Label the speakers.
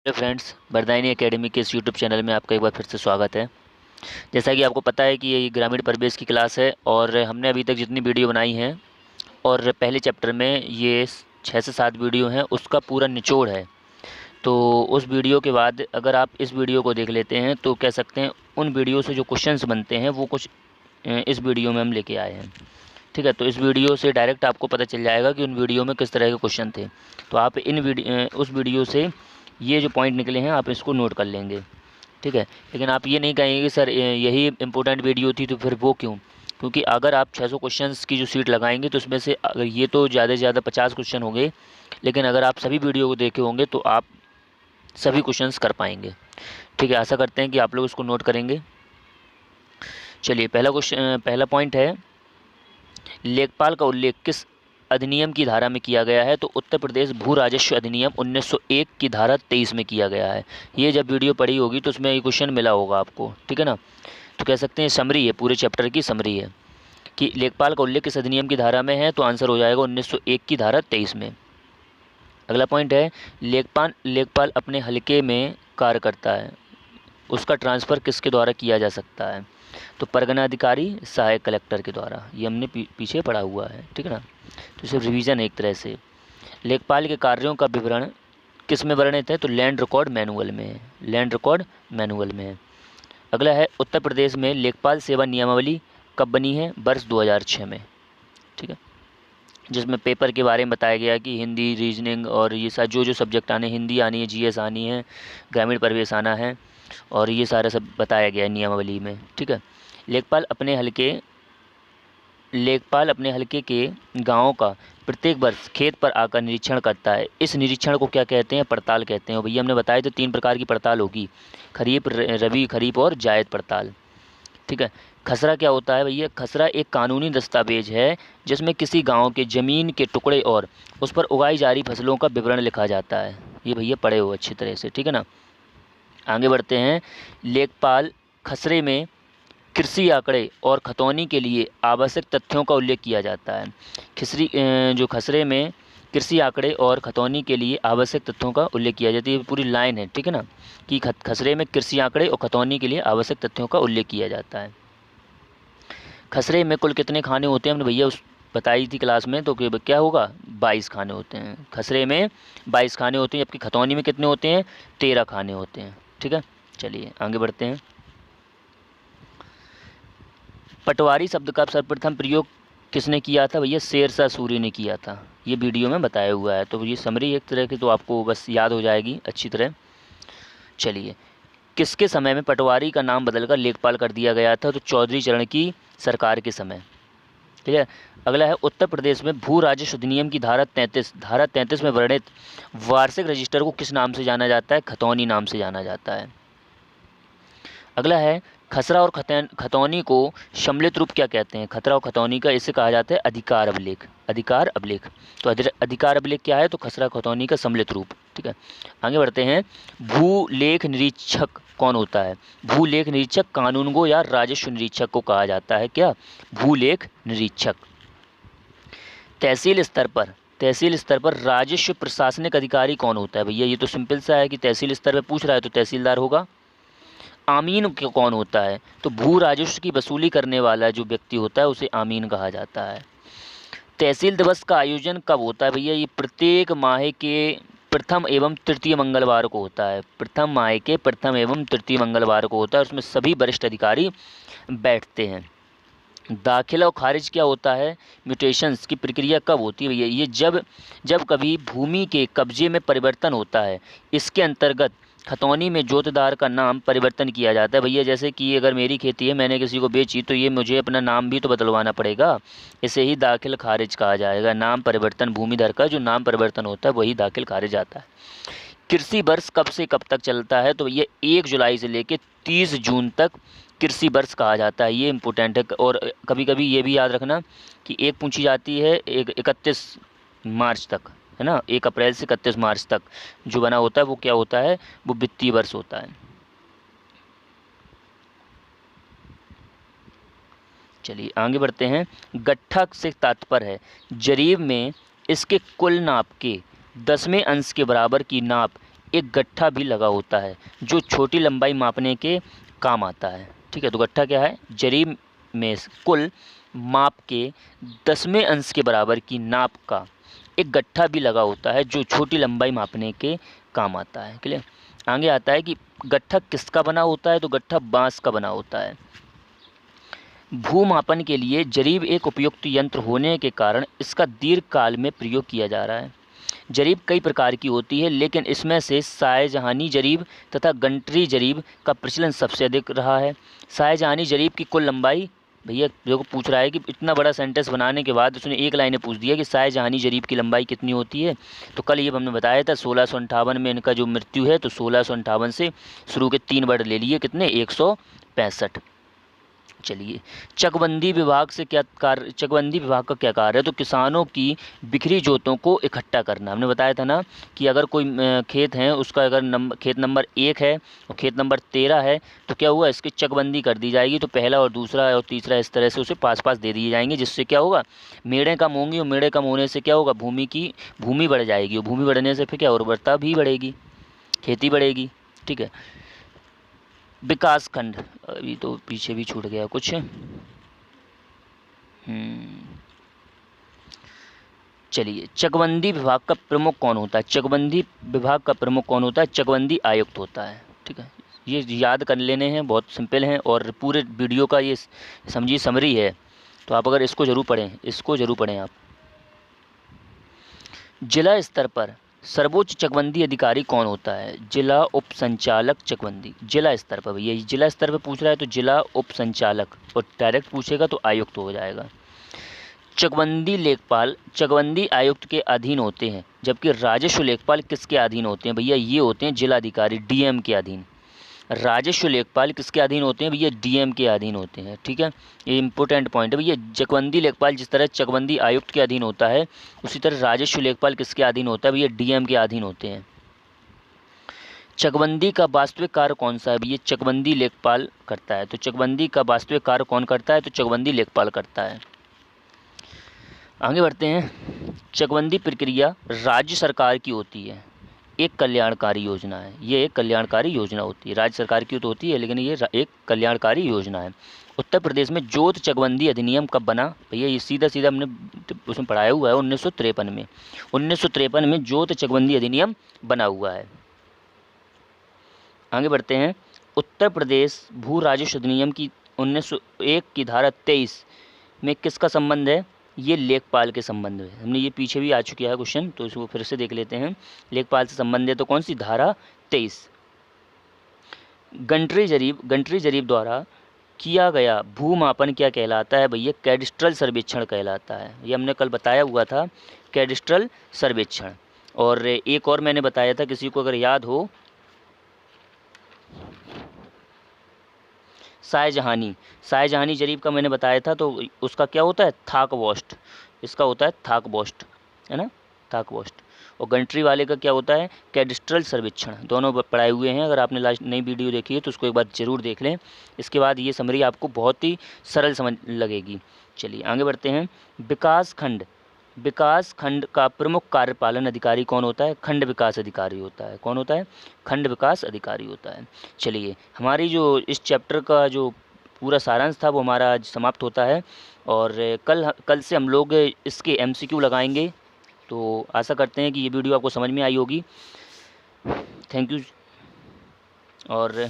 Speaker 1: Hello friends, बरदायनी academy के इस YouTube channel में आपका एक बार फिर से स्वागत है। जैसा कि आपको पता है कि ये ग्रामीण परिवेश की क्लास है और हमने अभी तक जितनी वीडियो बनाई हैं और पहले चैप्टर में ये 6 से 7 वीडियो हैं, उसका पूरा निचोड़ है। तो उस वीडियो के बाद अगर आप इस वीडियो को देख लेते हैं तो कह सकते हैं उन वीडियो से जो क्वेश्चंस बनते हैं वो कुछ इस वीडियो में हम लेके आए हैं। ठीक है, तो इस वीडियो से डायरेक्ट आपको पता चल जाएगा कि उन वीडियो में किस तरह के क्वेश्चन थे। तो आप उस वीडियो से ये जो पॉइंट निकले हैं आप इसको नोट कर लेंगे। ठीक है, लेकिन आप ये नहीं कहेंगे कि सर यही इम्पोर्टेंट वीडियो थी तो फिर वो क्यों? क्योंकि अगर आप 600 क्वेश्चंस की जो सीट लगाएंगे तो उसमें से अगर ये तो ज़्यादा से ज़्यादा 50 क्वेश्चन होंगे, लेकिन अगर आप सभी वीडियो को देखे होंगे तो आप सभी क्वेश्चंस कर पाएंगे। ठीक है, आशा करते हैं कि आप लोग इसको नोट करेंगे। चलिए, पहला पॉइंट है, लेखपाल का उल्लेख किस अधिनियम की धारा में किया गया है? तो उत्तर प्रदेश भू राजस्व अधिनियम 1901 की धारा 23 में किया गया है। ये जब वीडियो पढ़ी होगी तो उसमें ये क्वेश्चन मिला होगा आपको। ठीक है ना, तो कह सकते हैं समरी है, पूरे चैप्टर की समरी है कि लेखपाल का उल्लेख किस अधिनियम की धारा में है। तो आंसर हो जाएगा 1901 की धारा 23 में। अगला पॉइंट है, लेखपाल अपने हलके में कार्य करता है, उसका ट्रांसफ़र किसके द्वारा किया जा सकता है? तो परगना अधिकारी, सहायक कलेक्टर के द्वारा। ये हमने पीछे पढ़ा हुआ है। ठीक है ना, तो सिर्फ रिवीजन एक तरह से। लेखपाल के कार्यों का विवरण किस में वर्णित है? तो लैंड रिकॉर्ड मैनुअल में है, लैंड रिकॉर्ड मैनुअल में है। अगला है, उत्तर प्रदेश में लेखपाल सेवा नियमावली कब बनी है? वर्ष 2006 में। ठीक है, जिसमें पेपर के बारे में बताया गया कि हिंदी, रीजनिंग और ये जो जो सब्जेक्ट आने, हिंदी आनी है, जीएस आनी है, ग्रामीण परिवेश आना है, और ये सारा सब बताया गया है नियमावली में। ठीक है, लेखपाल अपने हलके के गाँव का प्रत्येक वर्ष खेत पर आकर निरीक्षण करता है। इस निरीक्षण को क्या कहते हैं? पड़ताल कहते हैं। और भैया हमने बताया तो 3 प्रकार की पड़ताल होगी, खरीफ, रबी खरीफ और जायद पड़ताल। ठीक है, खसरा क्या होता है भैया? खसरा एक कानूनी दस्तावेज है जिसमें किसी गांव के ज़मीन के टुकड़े और उस पर उगाई जा रही फसलों का विवरण लिखा जाता है। ये भैया पढ़े हो अच्छी तरह से। ठीक है ना, आगे बढ़ते हैं। लेखपाल खसरे में कृषि आंकड़े और खतौनी के लिए आवश्यक तथ्यों का उल्लेख किया जाता है। जो खसरे में कृषि आंकड़े और खतौनी के लिए आवश्यक तथ्यों का उल्लेख किया जाता है, ये पूरी लाइन है। ठीक है ना, कि खसरे में कृषि आंकड़े और खतौनी के लिए आवश्यक तथ्यों का उल्लेख किया जाता है। खसरे में कुल कितने खाने होते हैं? हमने भैया उस बताई थी क्लास में, तो क्या होगा? 22 खाने होते हैं। खसरे में 22 खाने होते हैं, जबकि खतौनी में कितने होते हैं? 13 खाने होते हैं। ठीक है, चलिए आगे बढ़ते हैं। पटवारी शब्द का सर्वप्रथम प्रयोग किसने किया था? भैया शेरशाह सूरी ने किया था। ये वीडियो में बताया हुआ है, तो ये समरी एक तरह की तो आपको बस याद हो जाएगी अच्छी तरह। चलिए, किसके समय में पटवारी का नाम बदलकर लेखपाल कर दिया गया था? तो चौधरी चरण की सरकार के समय। ठीक है, अगला है, उत्तर प्रदेश में भू राजस्व अधिनियम की धारा 33 में वर्णित वार्षिक रजिस्टर को किस नाम से जाना जाता है? खतौनी नाम से जाना जाता है। अगला है, खसरा और खतौनी को सम्मिलित रूप क्या कहते हैं? खसरा और खतौनी का इसे कहा जाता है अधिकार अभिलेख। अधिकार अभिलेख, तो अधिकार अभिलेख क्या है? तो खसरा खतौनी का सम्मिलित रूप। ठीक है, आगे बढ़ते हैं। भूलेख निरीक्षक कौन होता है? भूलेख निरीक्षक कानूनगो या राजस्व निरीक्षक को कहा जाता है। क्या? भूलेख निरीक्षक। तहसील स्तर पर राजस्व प्रशासनिक अधिकारी कौन होता है? भैया ये तो सिंपल सा है कि तहसील स्तर पर पूछ रहा है तो तहसीलदार होगा। आमीन कौन होता है? तो भू राजस्व की वसूली करने वाला जो व्यक्ति होता है उसे आमीन कहा जाता है। तहसील दिवस का आयोजन कब होता है? भैया ये प्रत्येक माह के प्रथम एवं तृतीय मंगलवार को होता है। प्रथम माह के प्रथम एवं तृतीय मंगलवार को होता है, उसमें सभी वरिष्ठ अधिकारी बैठते हैं। दाखिला और खारिज क्या होता है? म्यूटेशंस की प्रक्रिया कब होती है? भैया ये जब कभी भूमि के कब्जे में परिवर्तन होता है। इसके अंतर्गत खतौनी में जोतदार का नाम परिवर्तन किया जाता है। भैया जैसे कि अगर मेरी खेती है, मैंने किसी को बेची, तो ये मुझे अपना नाम भी तो बदलवाना पड़ेगा। इसे ही दाखिल खारिज कहा जाएगा। नाम परिवर्तन, भूमिधर का जो नाम परिवर्तन होता है वही दाखिल खारिज आता है। कृषि वर्ष कब से कब तक चलता है? तो ये 1 जुलाई से लेकर 30 जून तक कृषि वर्ष कहा जाता है। ये इम्पोर्टेंट है। और कभी कभी ये भी याद रखना कि एक पूछी जाती है 31 मार्च तक, है ना, 1 अप्रैल से 31 मार्च तक जो बना होता है वो क्या होता है? वो वित्तीय वर्ष होता है। चलिए आगे बढ़ते हैं। गट्ठा से तात्पर्य है जरीब में इसके कुल नाप के 10वें अंश के बराबर की नाप एक गट्ठा भी लगा होता है जो छोटी लंबाई मापने के काम आता है। ठीक है, तो गट्ठा क्या है? जरीब में कुल माप के 10वें अंश के बराबर की नाप का एक गट्ठा भी लगा होता है जो छोटी लंबाई मापने के काम आता है। क्लियर? आगे आता है कि गट्ठा किसका बना होता है? तो गट्ठा बांस का बना होता है। भूमापन के लिए जरीब एक उपयुक्त यंत्र होने के कारण इसका दीर्घकाल में प्रयोग किया जा रहा है। जरीब कई प्रकार की होती है, लेकिन इसमें से शाहजहानी जरीब तथा गंटरी जरीब का प्रचलन सबसे अधिक रहा है। शाहजहानी जरीब की कुल लंबाई, भैया देखो पूछ रहा है कि इतना बड़ा सेंटेंस बनाने के बाद उसने एक लाइन में पूछ दिया कि शाहजहानी जरीब की लंबाई कितनी होती है। तो कल ये हमने बताया था 1658 में इनका जो मृत्यु है, तो 1658 से शुरू के 3 वर्ड ले लिए, कितने? 165। चलिए, चकबंदी विभाग से क्या कार्य? चकबंदी विभाग का क्या कार्य है? तो किसानों की बिखरी जोतों को इकट्ठा करना। हमने बताया था ना कि अगर कोई खेत है, उसका अगर खेत नंबर 1 है और खेत नंबर 13 है, तो क्या हुआ? इसकी चकबंदी कर दी जाएगी। तो पहला और दूसरा और तीसरा इस तरह से उसे पास पास दे दिए जाएंगे, जिससे क्या होगा? मेड़ें कम होंगी, और मेड़ें कम होने से क्या होगा? भूमि बढ़ जाएगी, और भूमि बढ़ने से फिर क्या? उर्वरता भी बढ़ेगी, खेती बढ़ेगी। ठीक है। विकास खंड, अभी तो पीछे भी छूट गया कुछ। चलिए, चकबंदी विभाग का प्रमुख कौन होता है? चकबंदी विभाग का प्रमुख कौन होता है? चकबंदी आयुक्त होता है। ठीक है, ये याद कर लेने हैं, बहुत सिंपल हैं, और पूरे वीडियो का ये समझिए समरी है। तो आप अगर इसको ज़रूर पढ़ें, इसको ज़रूर पढ़ें आप। जिला स्तर पर सर्वोच्च चकबंदी अधिकारी कौन होता है? जिला उप संचालक चकबंदी। जिला स्तर पर, भैया जिला स्तर पर पूछ रहा है तो जिला उप संचालक, और डायरेक्ट पूछेगा तो आयुक्त हो जाएगा। चकबंदी लेखपाल चकबंदी आयुक्त के अधीन होते हैं, जबकि राजस्व लेखपाल किसके अधीन होते हैं? भैया ये होते हैं जिलाधिकारी, डीएम के अधीन। राजस्व लेखपाल किसके अधीन होते हैं? भैया डीएम के अधीन होते हैं। ठीक है, ये इंपॉर्टेंट पॉइंट है भैया। चकबंदी लेखपाल जिस तरह चकबंदी आयुक्त के अधीन होता है, उसी तरह राजस्व लेखपाल किसके अधीन होता है? भैया डीएम के अधीन होते हैं। चकबंदी का वास्तविक कार्य कौन सा है? भैया चकबंदी लेखपाल करता है। तो चकबंदी का वास्तविक कार्य कौन करता है? तो चकबंदी लेखपाल करता है। आगे बढ़ते हैं। चकबंदी प्रक्रिया राज्य सरकार की होती है, एक कल्याणकारी योजना है। ये एक कल्याणकारी योजना होती है, राज्य सरकार की तो होती है, लेकिन ये एक कल्याणकारी योजना है। उत्तर प्रदेश में जोत चकबंदी अधिनियम कब बना? भैया ये सीधा सीधा हमने उसमें पढ़ाया हुआ है, 1953 में। 1953 में जोत चकबंदी अधिनियम बना हुआ है। आगे बढ़ते हैं। उत्तर प्रदेश भू राजस्व अधिनियम की 1901 की धारा 23 में किसका संबंध है? ये लेखपाल के संबंध में। हमने ये पीछे भी आ चुका है क्वेश्चन, तो इसको फिर से देख लेते हैं। लेखपाल से संबंध है तो कौन सी? धारा 23। गंटरी जरीब द्वारा किया गया भूमापन क्या कहलाता है? भैया कैडिस्ट्रल सर्वेक्षण कहलाता है। ये हमने कल बताया हुआ था, कैडिस्ट्रल सर्वेक्षण। और एक और मैंने बताया था, किसी को अगर याद हो, शाहजहानी जरीब का मैंने बताया था। तो उसका क्या होता है? थाक वोस्ट। इसका होता है थाक वोस्ट, है ना, थाक वोस्ट। और गंटरी वाले का क्या होता है? कैडिस्ट्रल सर्वेक्षण। दोनों पढ़ाए हुए हैं, अगर आपने लास्ट नई वीडियो देखी है तो उसको एक बार ज़रूर देख लें। इसके बाद ये समरी आपको बहुत ही सरल समझ लगेगी। चलिए आगे बढ़ते हैं। विकास खंड का प्रमुख कार्यपालन अधिकारी कौन होता है? खंड विकास अधिकारी होता है। कौन होता है? खंड विकास अधिकारी होता है। चलिए, हमारी जो इस चैप्टर का जो पूरा सारांश था वो हमारा आज समाप्त होता है, और कल से हम लोग इसके एमसीक्यू लगाएंगे। तो आशा करते हैं कि ये वीडियो आपको समझ में आई होगी। Thank you. और